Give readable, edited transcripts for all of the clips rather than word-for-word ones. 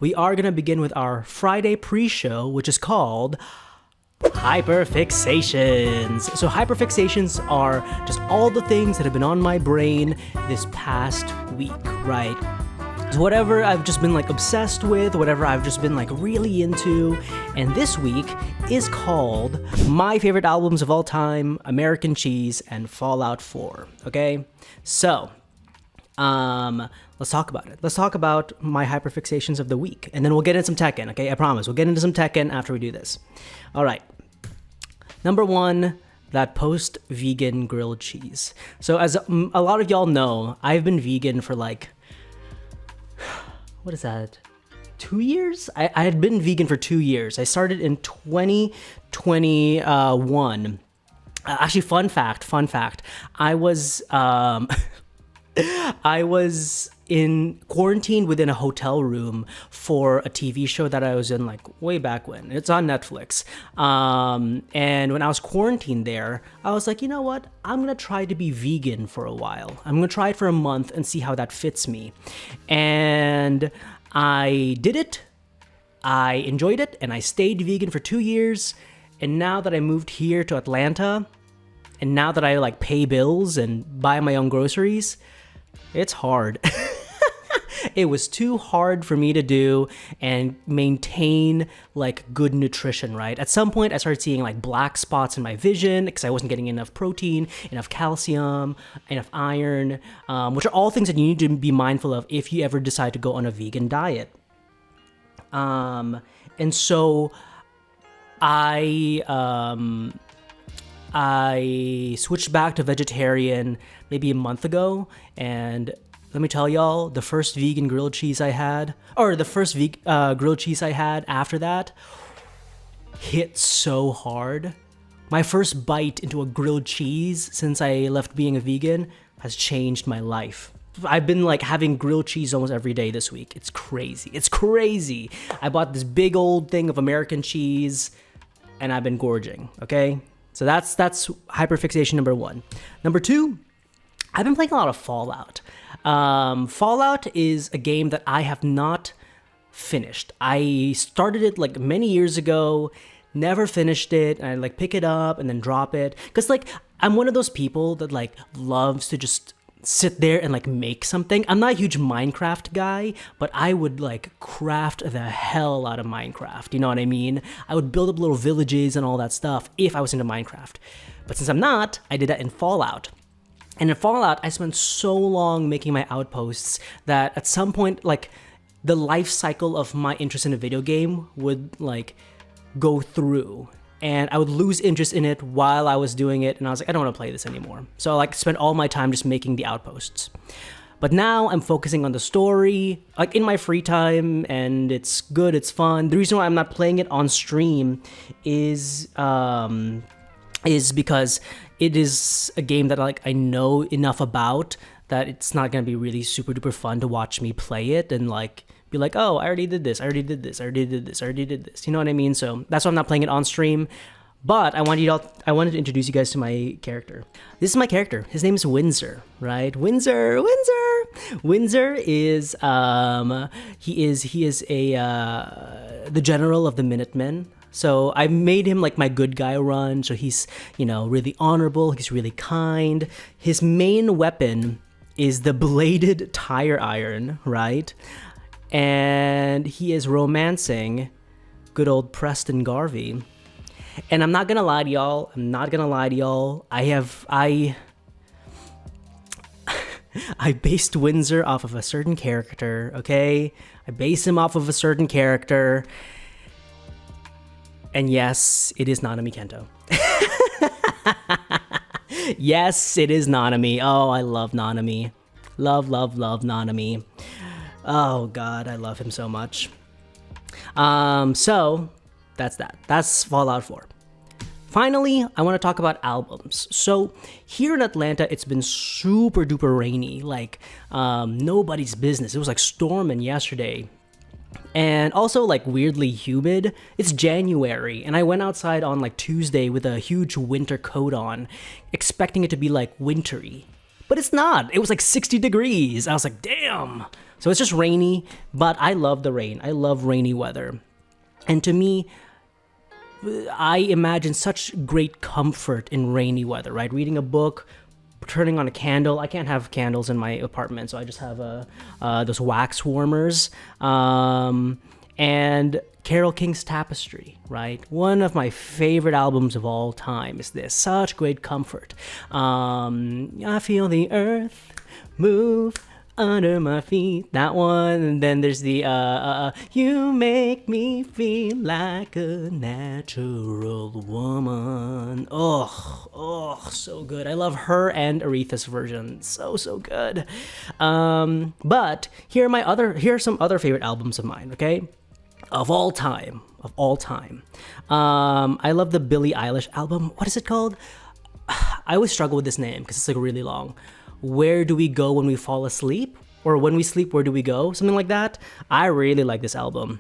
we are going to begin with our Friday pre-show, which is called HyperFixations. So hyperfixations are just all the things that have been on my brain this past week, right? So whatever I've just been obsessed with, whatever I've just been really into, and this week is called My Favorite Albums of All Time, American Cheese, and Fallout 4, okay? So, let's talk about it. Let's talk about my hyperfixations of the week, and then we'll get into some Tekken, okay? I promise, we'll get into some Tekken after we do this. All right. Number one, that post-vegan grilled cheese. So as a lot of y'all know, I've been vegan for what is that? 2 years? I had been vegan for 2 years. I started in 2021. Actually, fun fact. I was I was in quarantine within a hotel room for a TV show that I was in way back when. It's on Netflix. And when I was quarantined there, I was like, you know what? I'm going to try to be vegan for a while. I'm going to try it for a month and see how that fits me. And I did it. I enjoyed it. And I stayed vegan for 2 years. And now that I moved here to Atlanta, and now that I pay bills and buy my own groceries, it's hard. It was too hard for me to do and maintain good nutrition, right? At some point, I started seeing black spots in my vision because I wasn't getting enough protein, enough calcium, enough iron, which are all things that you need to be mindful of if you ever decide to go on a vegan diet. And so I switched back to vegetarian maybe a month ago, and let me tell y'all, the first vegan grilled cheese I had, or the first grilled cheese I had after that, hit so hard. My first bite into a grilled cheese since I left being a vegan has changed my life. I've been having grilled cheese almost every day this week. It's crazy. I bought this big old thing of American cheese, and I've been gorging, okay? So that's hyperfixation number one. Number two, I've been playing a lot of Fallout. Fallout is a game that I have not finished. I started it many years ago, never finished it, and I pick it up and then drop it. Because I'm one of those people that loves to just sit there and make something. I'm not a huge Minecraft guy, but I would craft the hell out of Minecraft. You know what I mean? I would build up little villages and all that stuff if I was into Minecraft. But since I'm not, I did that in Fallout. And in Fallout, I spent so long making my outposts that at some point, the life cycle of my interest in a video game would go through. And I would lose interest in it while I was doing it, and I was I don't want to play this anymore. So I spent all my time just making the outposts. But now I'm focusing on the story, in my free time, and it's good, it's fun. The reason why I'm not playing it on stream is because it is a game that I know enough about that it's not gonna be really super duper fun to watch me play it and be oh, I already did this, I already did this. You know what I mean? So that's why I'm not playing it on stream. But I wanted to introduce you guys to my character. This is my character. His name is Windsor, right? Windsor is he is the general of the Minutemen. So I made him my good guy run. So he's really honorable. He's really kind. His main weapon is the bladed tire iron, right? And he is romancing good old Preston Garvey. And I'm not gonna lie to y'all. I based Windsor off of a certain character, okay? I based him off of a certain character. And yes, it is Nanami Kento. Yes, it is Nanami. Oh, I love Nanami. Love Nanami. Oh God, I love him so much. So that's that. That's Fallout 4. Finally, I want to talk about albums. So here in Atlanta, it's been super duper rainy, nobody's business. It was storming yesterday. And also weirdly humid. It's January, and I went outside on Tuesday with a huge winter coat on, expecting it to be wintry. But it's not. It was 60 degrees. I was damn, So it's just rainy, but I love the rain. I love rainy weather. And to me, I imagine such great comfort in rainy weather, right? Reading a book, turning on a candle. I can't have candles in my apartment, so I just have those wax warmers. And Carole King's Tapestry, right? One of my favorite albums of all time is this. Such great comfort. I feel the earth move under my feet. That one. And then there's the you make me feel like a natural woman. Oh, so good. I love her and Aretha's version. So good. But here are some other favorite albums of mine, okay? Of all time. I love the Billie Eilish album. What is it called? I always struggle with this name because it's like really long. Where Do We Go When We Fall Asleep? Or When We Sleep, Where Do We Go? Something like that. I really like this album.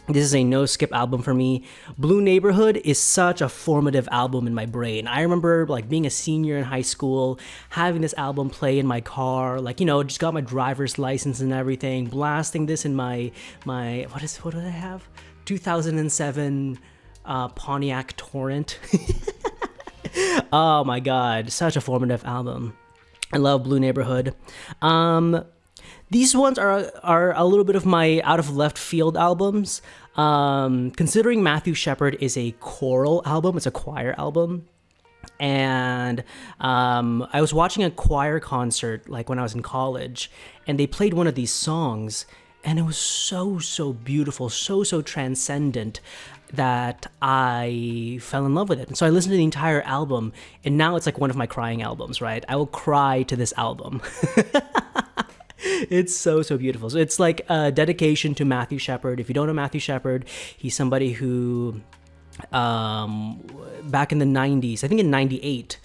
This is a no-skip album for me. Blue Neighborhood is such a formative album in my brain. I remember like being a senior in high school, having this album play in my car, like, just got my driver's license and everything, blasting this in my what did I have? 2007 Pontiac Torrent. Oh my God, such a formative album. I love Blue Neighborhood. These ones are a little bit of my out of left field albums. Considering Matthew Shepard is a choral album, it's a choir album. And I was watching a choir concert like when I was in college, and they played one of these songs, and it was so beautiful, so transcendent that I fell in love with it. And so I listened to the entire album, and now it's like one of my crying albums, right? I will cry to this album. It's so beautiful. So it's like a dedication to Matthew Shepard. If you don't know Matthew Shepard, he's somebody who back in the 90s, I think in 98,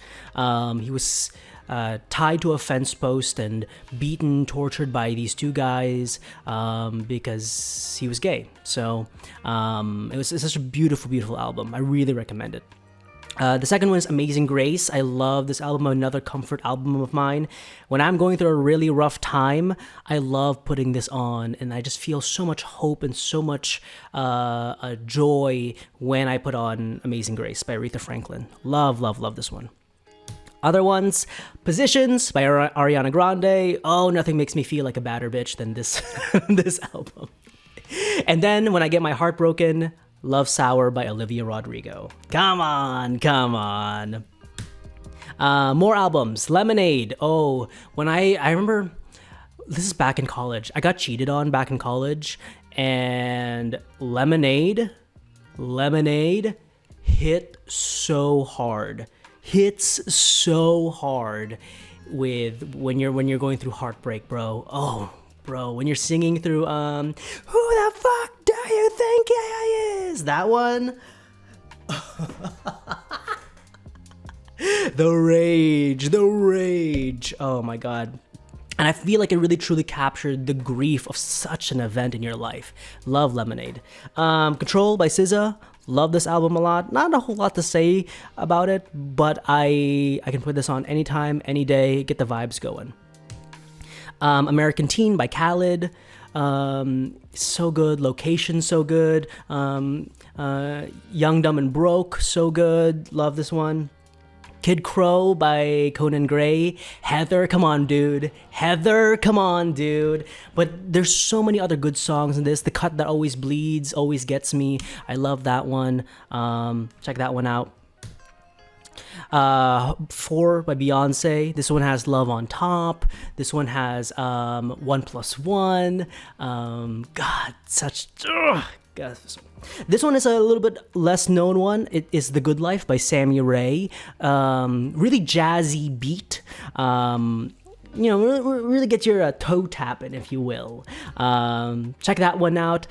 he was tied to a fence post and beaten, tortured by these two guys because he was gay. So it's such a beautiful album. I really recommend it. The second one is Amazing Grace. I love this album, another comfort album of mine. When I'm going through a really rough time, I love putting this on, and I just feel so much hope and so much joy when I put on Amazing Grace by Aretha Franklin. Love this one. Other ones, Positions by Ariana Grande. Oh, nothing makes me feel like a badder bitch than this this album. And then when I get my heart broken, Love Sour by Olivia Rodrigo. Come on. More albums. Lemonade. Oh, when I remember, this is back in college. I got cheated on back in college, and Lemonade hit so hard. Hits so hard with when you're going through heartbreak, bro. Oh, bro, when you're singing through who the fuck do you think he is? That one. The rage. Oh my God. And I feel like it really truly captured the grief of such an event in your life. Love Lemonade. Control by SZA. Love this album a lot. Not a whole lot to say about it, but I can put this on anytime, any day, get the vibes going. American Teen by Khaled. So good. Location, so good. Young, Dumb, and Broke, so good. Love this one. Kid Crow by Conan Gray. Heather, come on, dude. But there's so many other good songs in this. The Cut That Always Bleeds always gets me. I love that one. Check that one out. 4 by Beyonce. This one has Love on Top. This one has 1+1. God, such... God. This one is a little bit less known one. It is The Good Life by Sammy Ray. Really jazzy beat. Really get your toe tapping, if you will. Check that one out.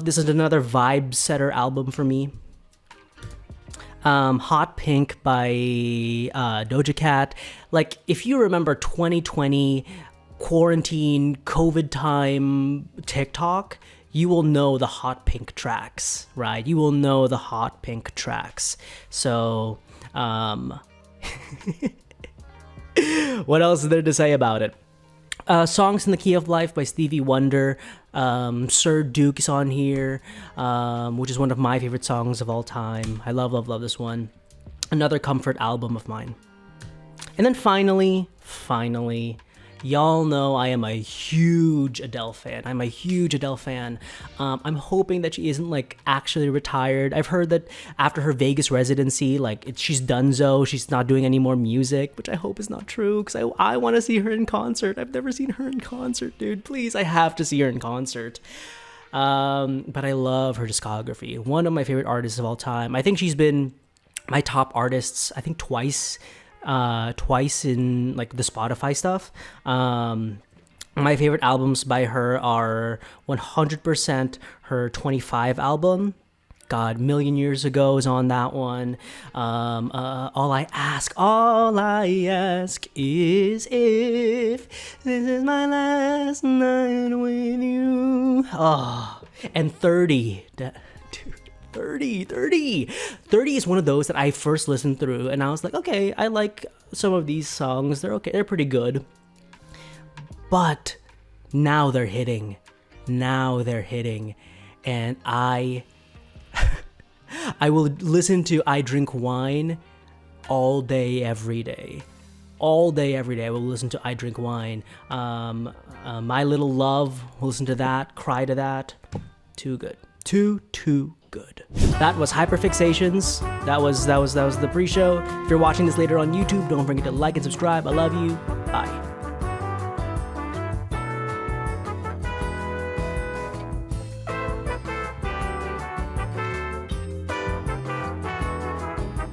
This is another vibe setter album for me. Hot Pink by Doja Cat. Like, if you remember 2020 quarantine COVID time TikTok, you will know the Hot Pink tracks, right? You will know the Hot Pink tracks. So, what else is there to say about it? Songs in the Key of Life by Stevie Wonder. Sir Duke is on here, which is one of my favorite songs of all time. I love, love, love this one. Another comfort album of mine. And then finally, y'all know I am a huge Adele fan. I'm hoping that she isn't like actually retired. I've heard that after her Vegas residency, like she's donezo. She's not doing any more music, which I hope is not true because I want to see her in concert. I've never seen her in concert, dude. Please, I have to see her in concert. But I love her discography. One of my favorite artists of all time. I think she's been my top artists, I think twice in like the Spotify stuff. My favorite albums by her are 100% her 25 album. God, Million Years Ago is on that one. All I ask is if this is my last night with you. Oh, and 30. Dude. 30 is one of those that I first listened through and I was like, okay, I like some of these songs. They're okay. They're pretty good. But now they're hitting. And I will listen to I Drink Wine all day, every day. All day, every day, I will listen to I Drink Wine. My Little Love, we'll listen to that, cry to that. Too good. Too good. That was HyperFixations. That was the pre-show. If you're watching this later on YouTube, don't forget to like and subscribe. I love you. Bye.